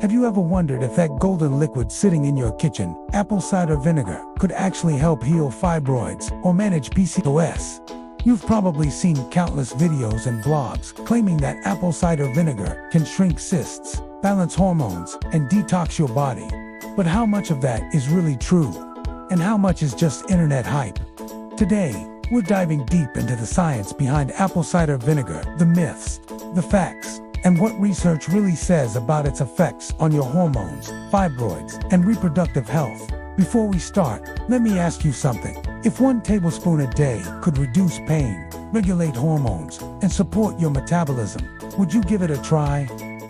Have you ever wondered if that golden liquid sitting in your kitchen, apple cider vinegar, could actually help heal fibroids or manage PCOS? You've probably seen countless videos and blogs claiming that apple cider vinegar can shrink cysts, balance hormones, and detox your body. But how much of that is really true? And how much is just internet hype? Today, we're diving deep into the science behind apple cider vinegar, the myths, the facts, and what research really says about its effects on your hormones, fibroids, and reproductive health. Before we start, let me ask you something. If 1 tablespoon a day could reduce pain, regulate hormones, and support your metabolism, would you give it a try?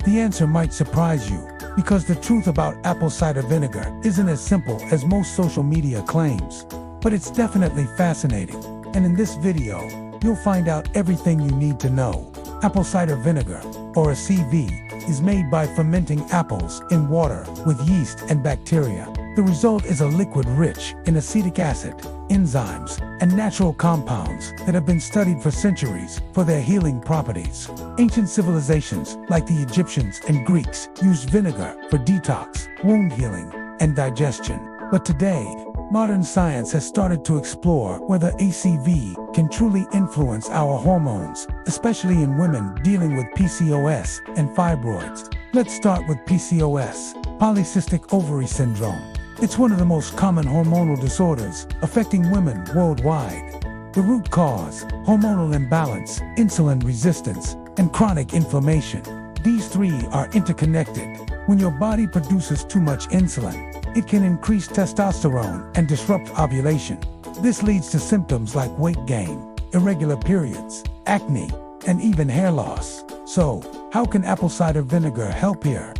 The answer might surprise you, because the truth about apple cider vinegar isn't as simple as most social media claims. But it's definitely fascinating, and in this video, you'll find out everything you need to know. Apple cider vinegar, or a CV, is made by fermenting apples in water with yeast and bacteria. The result is a liquid rich in acetic acid, enzymes, and natural compounds that have been studied for centuries for their healing properties. Ancient civilizations, like the Egyptians and Greeks, used vinegar for detox, wound healing, and digestion. But today, modern science has started to explore whether ACV can truly influence our hormones, especially in women dealing with PCOS and fibroids. Let's start with PCOS, Polycystic Ovary Syndrome. It's one of the most common hormonal disorders affecting women worldwide. The root cause: hormonal imbalance, insulin resistance, and chronic inflammation. These three are interconnected. When your body produces too much insulin, it can increase testosterone and disrupt ovulation. This leads to symptoms like weight gain, irregular periods, acne, and even hair loss. So, how can apple cider vinegar help here?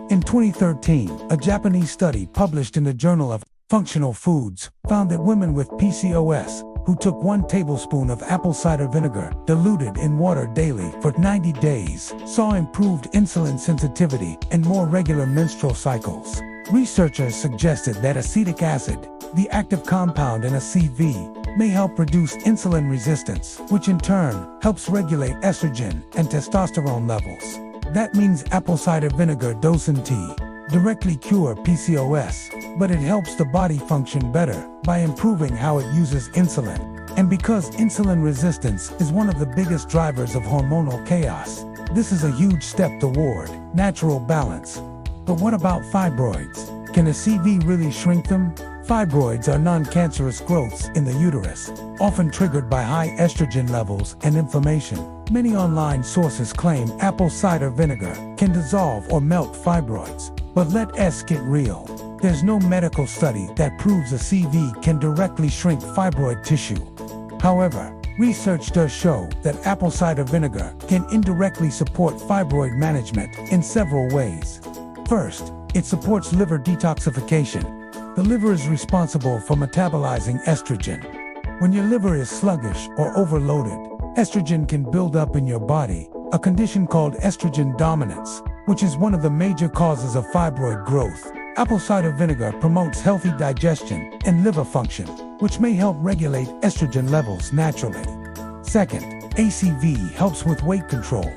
In 2013, a Japanese study published in the Journal of Functional Foods found that women with PCOS who took 1 tablespoon of apple cider vinegar diluted in water daily for 90 days saw improved insulin sensitivity and more regular menstrual cycles. Researchers suggested that acetic acid, the active compound in a CV, may help reduce insulin resistance, which in turn helps regulate estrogen and testosterone levels. That means apple cider vinegar doesn't directly cure PCOS, but it helps the body function better by improving how it uses insulin. And because insulin resistance is one of the biggest drivers of hormonal chaos, this is a huge step toward natural balance. But what about fibroids? Can a CV really shrink them? Fibroids are non-cancerous growths in the uterus, often triggered by high estrogen levels and inflammation. Many online sources claim apple cider vinegar can dissolve or melt fibroids. But let us get real. There's no medical study that proves a CV can directly shrink fibroid tissue. However, research does show that apple cider vinegar can indirectly support fibroid management in several ways. First, it supports liver detoxification. The liver is responsible for metabolizing estrogen. When your liver is sluggish or overloaded, estrogen can build up in your body, a condition called estrogen dominance, which is one of the major causes of fibroid growth. Apple cider vinegar promotes healthy digestion and liver function, which may help regulate estrogen levels naturally. Second, ACV helps with weight control.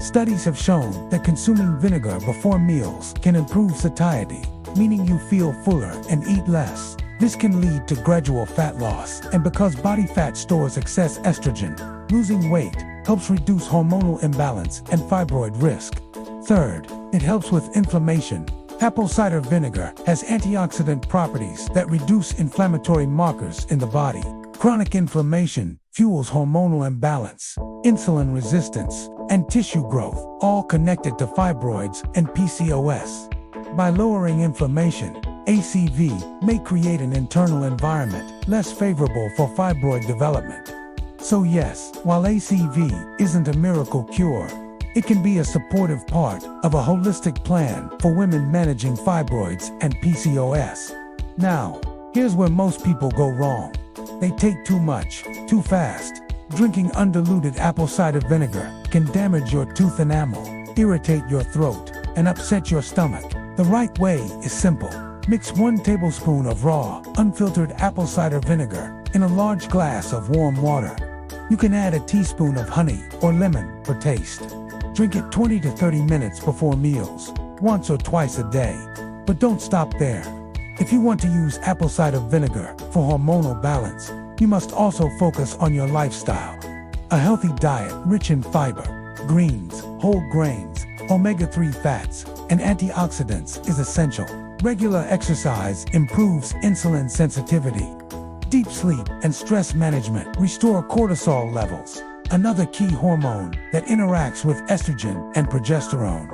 Studies have shown that consuming vinegar before meals can improve satiety, meaning you feel fuller and eat less. This can lead to gradual fat loss, and because body fat stores excess estrogen, losing weight helps reduce hormonal imbalance and fibroid risk. Third, it helps with inflammation. Apple cider vinegar has antioxidant properties that reduce inflammatory markers in the body. Chronic inflammation fuels hormonal imbalance, insulin resistance, and tissue growth, all connected to fibroids and PCOS. By lowering inflammation, ACV may create an internal environment less favorable for fibroid development. So yes, while ACV isn't a miracle cure, it can be a supportive part of a holistic plan for women managing fibroids and PCOS. Now, here's where most people go wrong. They take too much, too fast. Drinking undiluted apple cider vinegar can damage your tooth enamel, irritate your throat, and upset your stomach. The right way is simple. Mix 1 tablespoon of raw, unfiltered apple cider vinegar in a large glass of warm water. You can add a teaspoon of honey or lemon for taste. Drink it 20 to 30 minutes before meals. once or twice a day. But don't stop there. If you want to use apple cider vinegar for hormonal balance, you must also focus on your lifestyle. A healthy diet rich in fiber, greens, whole grains, omega-3 fats, and antioxidants is essential. Regular exercise improves insulin sensitivity. Deep sleep and stress management restore cortisol levels, another key hormone that interacts with estrogen and progesterone.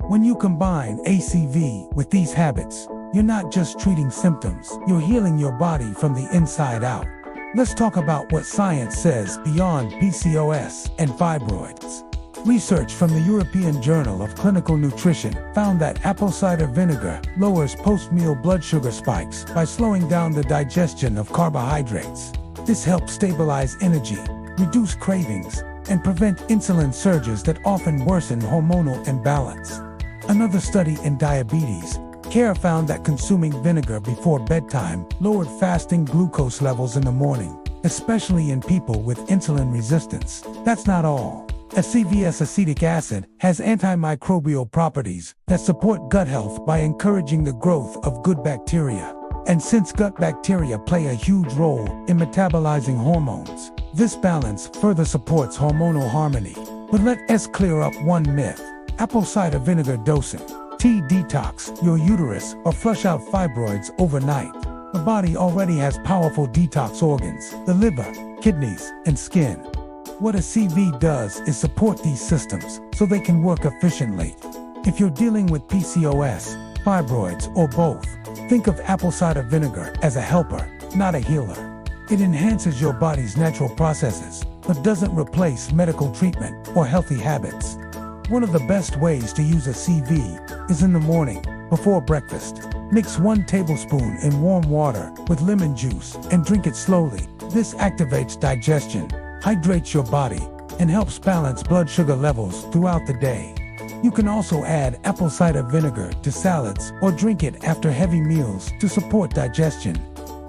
When you combine ACV with these habits, you're not just treating symptoms, you're healing your body from the inside out. Let's talk about what science says beyond PCOS and fibroids. Research from the European Journal of Clinical Nutrition found that apple cider vinegar lowers post-meal blood sugar spikes by slowing down the digestion of carbohydrates. This helps stabilize energy, reduce cravings, and prevent insulin surges that often worsen hormonal imbalance. Another study in diabetes care found that consuming vinegar before bedtime lowered fasting glucose levels in the morning, especially in people with insulin resistance. That's not all. CVS acetic acid has antimicrobial properties that support gut health by encouraging the growth of good bacteria. And since gut bacteria play a huge role in metabolizing hormones, this balance further supports hormonal harmony. But let's clear up one myth. Apple cider vinegar dosing. Detox your uterus or flush out fibroids overnight. The body already has powerful detox organs, the liver, kidneys, and skin. What a CV does is support these systems so they can work efficiently. If you're dealing with PCOS, fibroids, or both, think of apple cider vinegar as a helper, not a healer. It enhances your body's natural processes, but doesn't replace medical treatment or healthy habits. One of the best ways to use a CV is in the morning, before breakfast. Mix 1 tablespoon in warm water with lemon juice and drink it slowly. This activates digestion, hydrates your body, and helps balance blood sugar levels throughout the day. You can also add apple cider vinegar to salads or drink it after heavy meals to support digestion.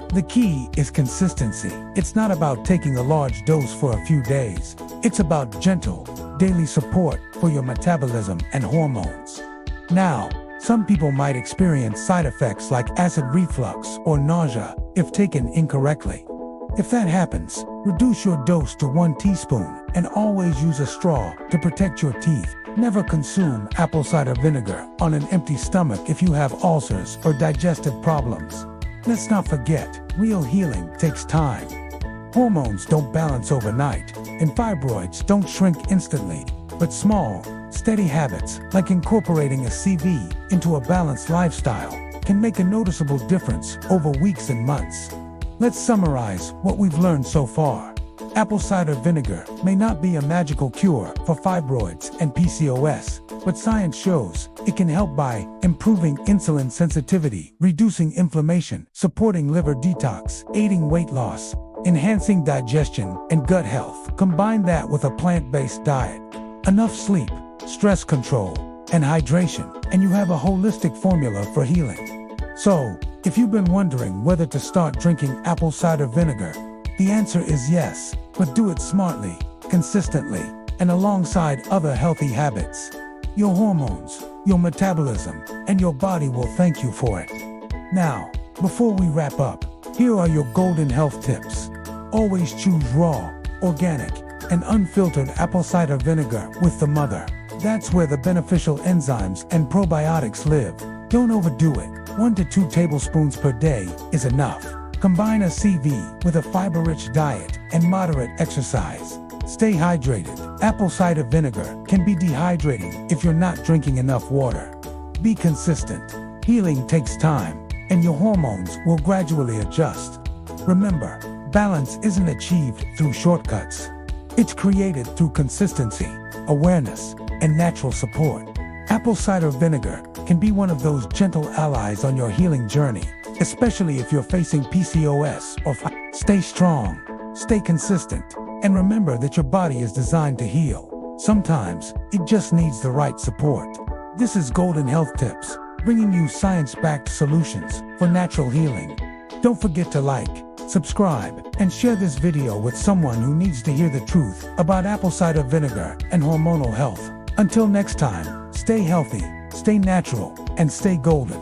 The key is consistency. It's not about taking a large dose for a few days. It's about gentle, daily support for your metabolism and hormones. Now, some people might experience side effects like acid reflux or nausea if taken incorrectly. If that happens, reduce your dose to 1 teaspoon and always use a straw to protect your teeth. Never consume apple cider vinegar on an empty stomach if you have ulcers or digestive problems. Let's not forget, real healing takes time. Hormones don't balance overnight, and fibroids don't shrink instantly. But small, steady habits, like incorporating a CV into a balanced lifestyle, can make a noticeable difference over weeks and months. Let's summarize what we've learned so far. Apple cider vinegar may not be a magical cure for fibroids and PCOS, but science shows it can help by improving insulin sensitivity, reducing inflammation, supporting liver detox, aiding weight loss, enhancing digestion and gut health. Combine that with a plant-based diet, enough sleep, stress control, and hydration, and you have a holistic formula for healing. So, if you've been wondering whether to start drinking apple cider vinegar, the answer is yes, but do it smartly, consistently, and alongside other healthy habits. Your hormones, your metabolism, and your body will thank you for it. Now, before we wrap up, here are your golden health tips. Always choose raw, organic, and unfiltered apple cider vinegar with the mother. That's where the beneficial enzymes and probiotics live. Don't overdo it. 1 to 2 tablespoons per day is enough. Combine a CV with a fiber-rich diet and moderate exercise. Stay hydrated. Apple cider vinegar can be dehydrating if you're not drinking enough water. Be consistent. Healing takes time, and your hormones will gradually adjust. Remember, balance isn't achieved through shortcuts. It's created through consistency, awareness, and natural support. Apple cider vinegar can be one of those gentle allies on your healing journey, especially if you're facing PCOS or Stay strong, stay consistent, and remember that your body is designed to heal. Sometimes, it just needs the right support. This is Golden Health Tips, bringing you science-backed solutions for natural healing. Don't forget to like, subscribe, and share this video with someone who needs to hear the truth about apple cider vinegar and hormonal health. Until next time, stay healthy, Stay natural and stay golden.